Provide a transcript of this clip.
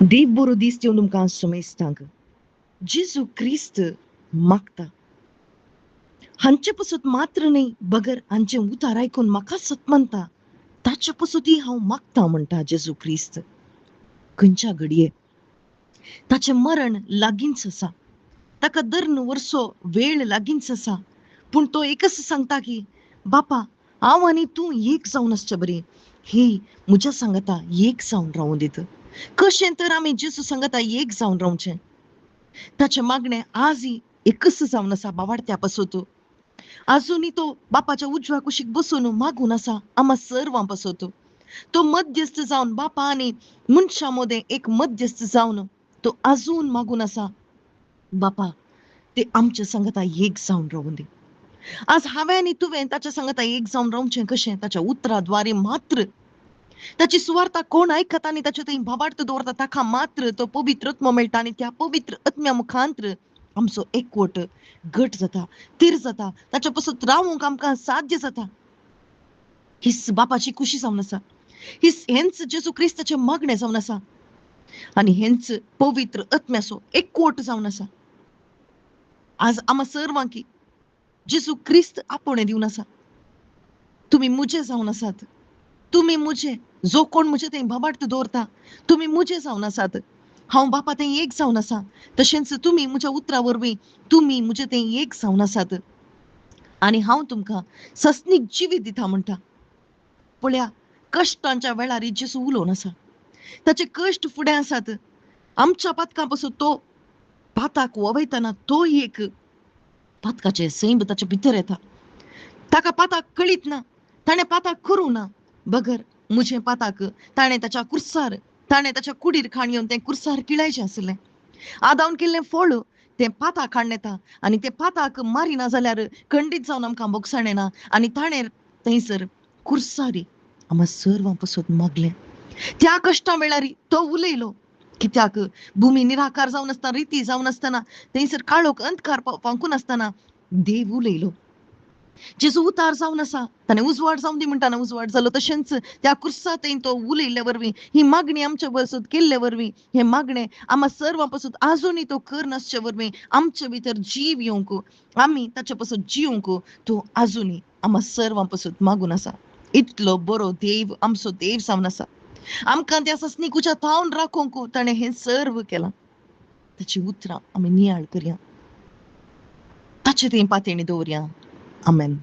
देव बरो दीस दिवन तुमकां सुमेस्तांक जेजू क्रिस्त मागता हांचे पसत मात्र न्ही बगर हांचे उतार आयकून म्हाका सतमंता ताचे पसती हांव मागता म्हणटा जेजू क्रिस्त खंयच्या घडये ताचें मरण लागींच आसा ताका दर वर्सो वेळ लागींच आसा पूण तो एकच सांगता की बापा हांव आनी तूं एक जावन आसचे बरी ही म्हज्या सांगता एक जावन रावूं दीत कशें तर आमी जेजू सांगता एक जावन रावचें ताचे मागणें आजही एकच जावन आसा बावार्थ्या पासत अजूनही तो बापाच्या उजव्या कुशीक बसून मागून आसा आम्हा सर्वां पासत तो मध्यस्थ जावन बापा आनी मनशां मदें एक मध्यस्थ जावन तो अजून मागून आसा बापा ते आमचे सांगता एक जावन रावूं दी आज हांवें आनी तुवें ताच्या सांगता एक जावन रावचें कशें ताच्या उतराद्वारे मात्र ताची सुवार्ता कोण आयकता आनी ताचे थंय भावार्थ दवरता ताका मात्र तो पवित्र आत्मो मेळटा आनी त्या पवित्र आत्म्या मुखांत्र आमचो एकवट घट जाता तीर जाता ताच्या पासत रावूंक आमकां साध्य जाता हीच बापाची खुशी जावन आसा हेंच जेजू क्रिस्ताचें मागणें जावन आसा आनी हेंच पवित्र आत्म्याचो एकवट जावन आसा आज आम्हा सर्वांक जेजू क्रिस्त आपणे दिवन आसा तुमी मुजे जावन आसात तुमी मुजे जो कोण म्हजे थंय भावार्थ दवरता तुमी मुजे जावन आसात हांव बापा थंय एक जावन आसा तशेंच तुमी म्हज्या उतरा वरवीं तुमी म्हजे थंय एक जावन आसात आनी हांव तुमकां सस्नीक जिवीत दिता म्हणटा पळया कश्टांच्या वेळार जेजू उलोवन आसा ताचे कश्ट फुडें आसात आमच्या पातकां पासून तो पाताक वयतना तो एक पातकाचे सैम ताचे भितर येता ताका पाताक कळीत ना ताणें पाताक करूं ना बगर म्हजें पाताक ताणें ताच्या कुर्सार ताणें ताच्या कुडीर खाण येवन तें कुर्सार किळायचें आसलें आदावन केल्लें फळ तें पाताक हाडून येता आनी तें पाताक मारिना जाल्यार खंडीत जावन आमकां बोगसाण येना आनी ताणें थंयसर कुर्सारी आम्हा सर्वां पासून मागलें त्या कश्टा वेळार तो उलयलो कित्याक भुमी निराकार जावन आसतना रिती जावन आसतना थंयसर काळोख अंधकार पावकून आसतना देव उलयलो जेजू उतार जावन आसा ताणें उजवाड जावन दी म्हणटाना उजवाड जालो तशेंच त्या कुर्सा थंय तो उलयल्ले वरवीं ही मागणी आमच्या पासून केल्ले वरवीं हें मागणें आम्हा सर्वां पासून आजुनूय तो कर नासचे वरवीं आमचे भितर जीव येवंक आमी ताचे पासून जिवंक तो आजुनूय आम्हा सर्वां पासून मागून आसा इतलो बरो देव आमचो देव जावन आसा आमकां त्या सस्निकुच्या थावन राखोंक ताणें हें सर्व केलां ताची उतरां आमी नियाळ करया ताचे थंय पातेणी दवरया आमेन